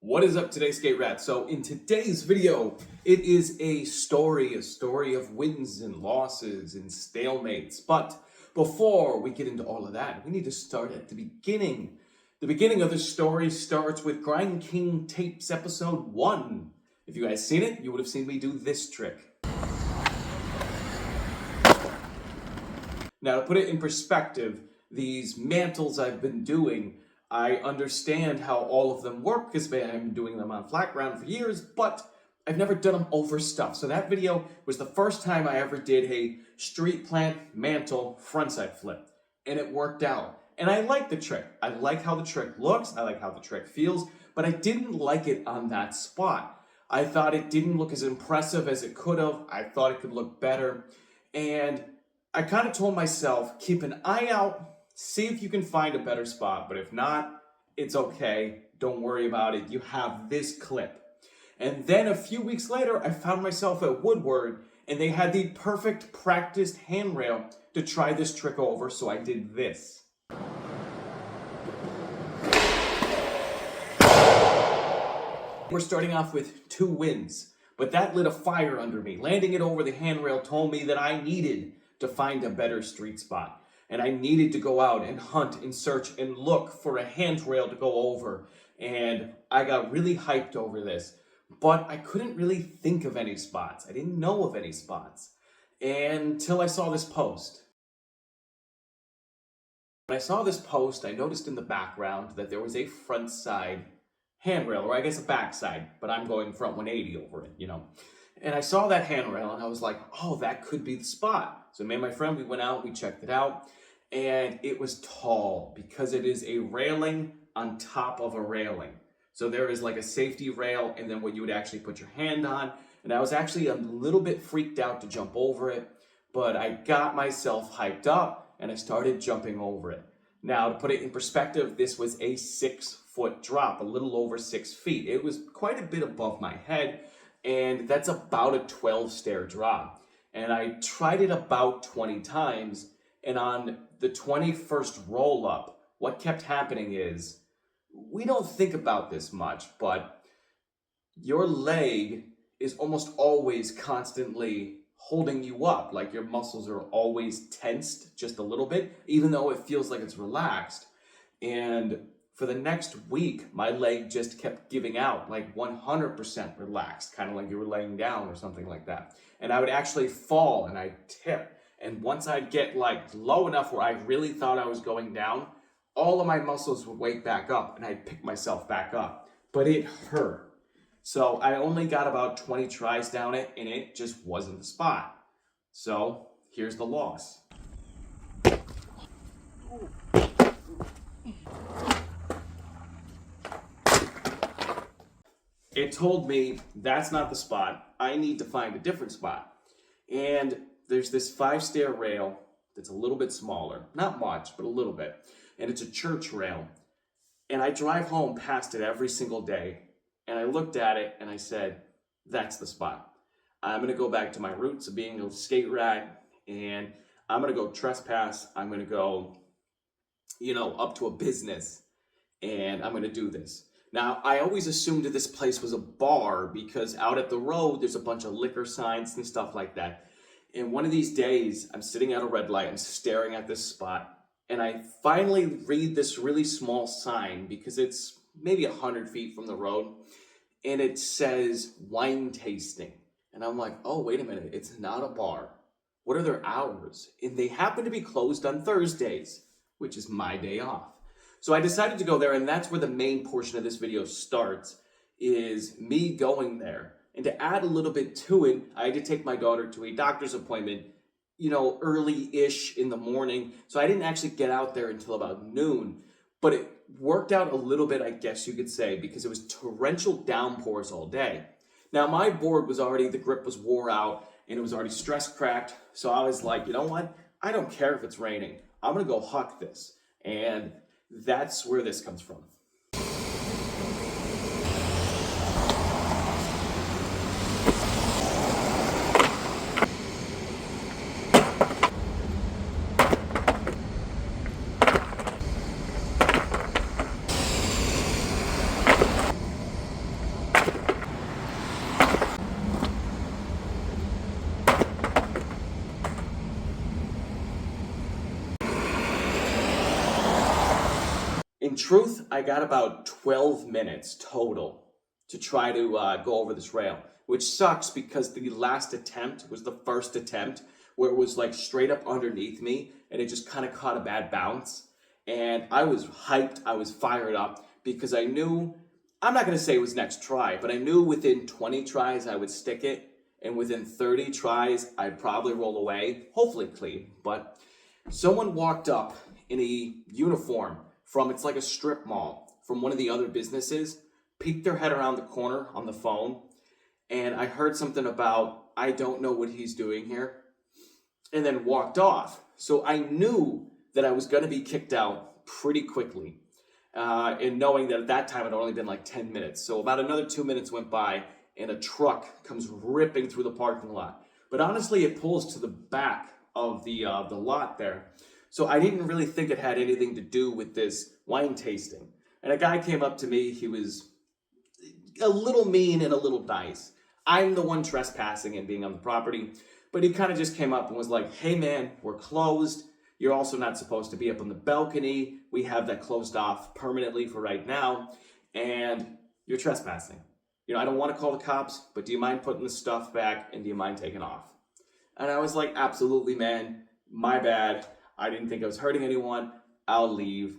What is up today, Skate Rat? So in today's video, it is a story of wins and losses and stalemates. But before we get into all of that, we need to start at the beginning. The beginning of the story starts with Grind King Tapes episode 1. If you guys seen it, you would have seen me do this trick. Now, to put it in perspective, these mantles I've been doing, I understand how all of them work because I've been doing them on flat ground for years, but I've never done them over stuff. So that video was the first time I ever did a street plant mantle frontside flip, and it worked out. And I like the trick. I like how the trick looks. I like how the trick feels, but I didn't like it on that spot. I thought it didn't look as impressive as it could have. I thought it could look better. And I kind of told myself, keep an eye out, see if you can find a better spot, but if not, it's okay. Don't worry about it. You have this clip. And then a few weeks later, I found myself at Woodward, and they had the perfect practiced handrail to try this trick over, so I did this. We're starting off with 2 wins, but that lit a fire under me. Landing it over the handrail told me that I needed to find a better street spot. And I needed to go out and hunt and search and look for a handrail to go over. And I got really hyped over this, but I couldn't really think of any spots. I didn't know of any spots until I saw this post. When I saw this post, I noticed in the background that there was a front side handrail, or I guess a backside, but I'm going front 180 over it, And I saw that handrail and I was like, oh, that could be the spot. So me and my friend, we went out, we checked it out, and it was tall because it is a railing on top of a railing. So there is like a safety rail and then what you would actually put your hand on. And I was actually a little bit freaked out to jump over it, but I got myself hyped up and I started jumping over it. Now, to put it in perspective, this was a 6-foot drop, a little over 6 feet. It was quite a bit above my head, and that's about a 12-stair drop. And I tried it about 20 times, and on the 21st roll-up, what kept happening is, we don't think about this much, but your leg is almost always constantly holding you up, like your muscles are always tensed just a little bit, even though it feels like it's relaxed. And for the next week, my leg just kept giving out, like 100% relaxed, kind of like you were laying down or something like that. And I would actually fall and I'd tip. And once I'd get like low enough where I really thought I was going down, all of my muscles would wake back up and I'd pick myself back up. But it hurt. So I only got about 20 tries down it and it just wasn't the spot. So here's the loss. It told me that's not the spot. I need to find a different spot. And there's this 5-stair rail that's a little bit smaller, not much, but a little bit. And it's a church rail. And I drive home past it every single day. And I looked at it and I said, that's the spot. I'm going to go back to my roots of being a skate rat. And I'm going to go trespass. I'm going to go, up to a business. And I'm going to do this. Now, I always assumed that this place was a bar because out at the road, there's a bunch of liquor signs and stuff like that. And one of these days, I'm sitting at a red light, I'm staring at this spot, and I finally read this really small sign because it's maybe 100 feet from the road, and it says wine tasting. And I'm like, oh, wait a minute, it's not a bar. What are their hours? And they happen to be closed on Thursdays, which is my day off. So I decided to go there, and that's where the main portion of this video starts, is me going there. And to add a little bit to it, I had to take my daughter to a doctor's appointment, early-ish in the morning. So I didn't actually get out there until about noon. But it worked out a little bit, I guess you could say, because it was torrential downpours all day. Now, my board was already, the grip was wore out, and it was already stress cracked. So I was like, you know what? I don't care if it's raining. I'm going to go huck this. And that's where this comes from. truth, I got about 12 minutes total to try to go over this rail, which sucks because the last attempt was the first attempt where it was like straight up underneath me and it just kind of caught a bad bounce. And I was hyped, I was fired up because I knew, I'm not gonna say it was next try, but I knew within 20 tries I would stick it, and within 30 tries I'd probably roll away, hopefully clean. But someone walked up in a uniform from, it's like a strip mall, from one of the other businesses, peeked their head around the corner on the phone, and I heard something about, I don't know what he's doing here, and then walked off. So I knew that I was going to be kicked out pretty quickly, and knowing that at that time it had only been like 10 minutes. So about another 2 minutes went by, and a truck comes ripping through the parking lot. But honestly, it pulls to the back of the lot there. So I didn't really think it had anything to do with this wine tasting. And a guy came up to me, he was a little mean and a little nice. I'm the one trespassing and being on the property, but he kind of just came up and was like, hey man, we're closed. You're also not supposed to be up on the balcony. We have that closed off permanently for right now, and you're trespassing. You know, I don't want to call the cops, but do you mind putting the stuff back and do you mind taking off? And I was like, absolutely, man. My bad. I didn't think I was hurting anyone. I'll leave.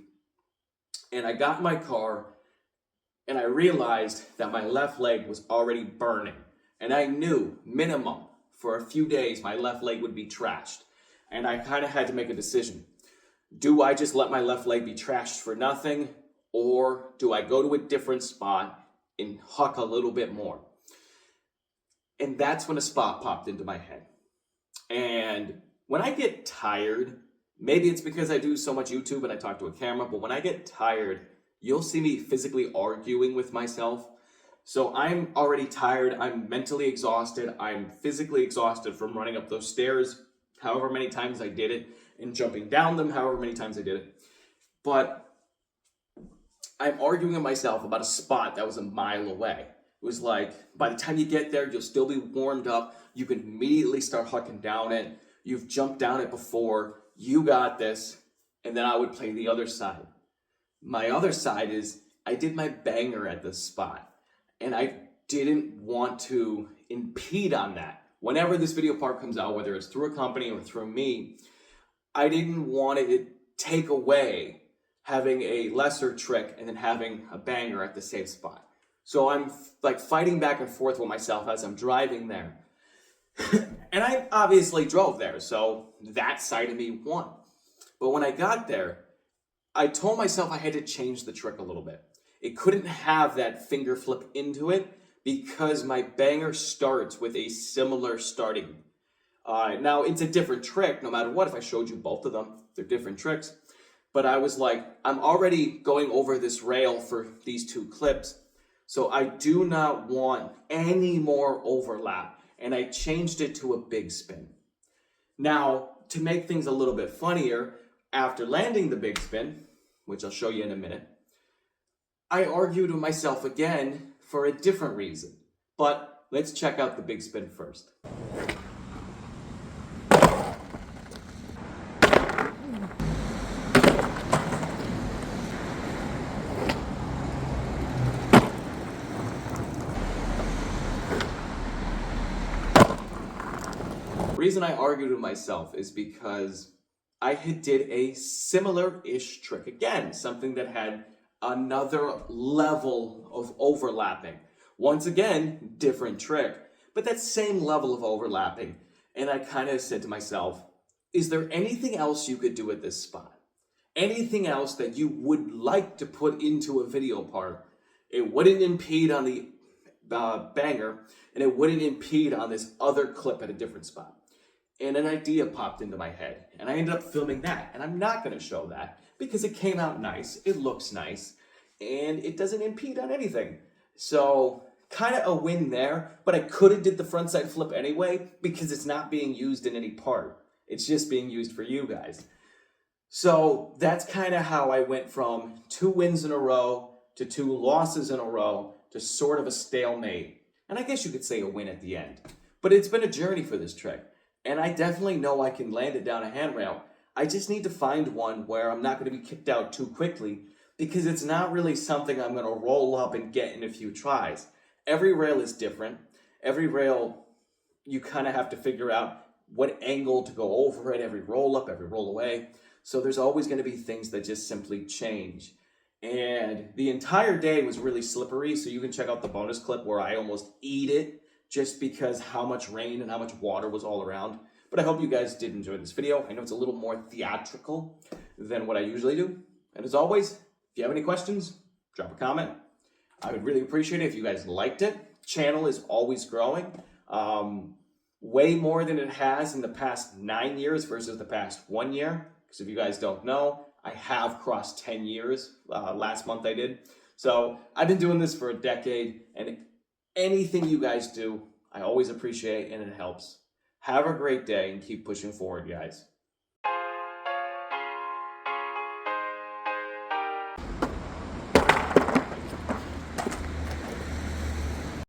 And I got in my car and I realized that my left leg was already burning. And I knew minimum for a few days my left leg would be trashed. And I kind of had to make a decision. Do I just let my left leg be trashed for nothing? Or do I go to a different spot and huck a little bit more? And that's when a spot popped into my head. And when I get tired, maybe it's because I do so much YouTube and I talk to a camera, but when I get tired, you'll see me physically arguing with myself. So I'm already tired, I'm mentally exhausted, I'm physically exhausted from running up those stairs however many times I did it, and jumping down them however many times I did it. But I'm arguing with myself about a spot that was a mile away. It was like, by the time you get there, you'll still be warmed up. You can immediately start hucking down it. You've jumped down it before. You got this. And then I would play the other side. My other side is I did my banger at this spot. And I didn't want to impede on that. Whenever this video part comes out, whether it's through a company or through me, I didn't want to take away having a lesser trick and then having a banger at the same spot. So I'm like fighting back and forth with myself as I'm driving there. And I obviously drove there, so that side of me won. But when I got there, I told myself I had to change the trick a little bit. It couldn't have that finger flip into it because my banger starts with a similar starting. Now, it's a different trick no matter what. If I showed you both of them, they're different tricks. But I was like, I'm already going over this rail for these two clips, so I do not want any more overlap. And I changed it to a big spin. Now, to make things a little bit funnier, after landing the big spin, which I'll show you in a minute, I argued with myself again for a different reason. But let's check out the big spin first. The reason I argued with myself is because I did a similar-ish trick again, something that had another level of overlapping. Once again, different trick, but that same level of overlapping. And I kind of said to myself, is there anything else you could do at this spot? Anything else that you would like to put into a video part? It wouldn't impede on the banger, and it wouldn't impede on this other clip at a different spot. And an idea popped into my head, and I ended up filming that. And I'm not going to show that because it came out nice, it looks nice, and it doesn't impede on anything. So kind of a win there, but I could have did the frontside flip anyway because it's not being used in any part. It's just being used for you guys. So that's kind of how I went from 2 wins in a row to 2 losses in a row to sort of a stalemate. And I guess you could say a win at the end. But it's been a journey for this trick. And I definitely know I can land it down a handrail. I just need to find one where I'm not going to be kicked out too quickly because it's not really something I'm going to roll up and get in a few tries. Every rail is different. Every rail, you kind of have to figure out what angle to go over it, every roll up, every roll away. So there's always going to be things that just simply change. And the entire day was really slippery, so you can check out the bonus clip where I almost eat it just because how much rain and how much water was all around. But I hope you guys did enjoy this video. I know it's a little more theatrical than what I usually do. And as always, if you have any questions, drop a comment. I would really appreciate it if you guys liked it. Channel is always growing. Way more than it has in the past 9 years versus the past 1 year. Because if you guys don't know, I have crossed 10 years. Last month I did. So I've been doing this for a decade, and anything you guys do, I always appreciate, and it helps. Have a great day and keep pushing forward, guys.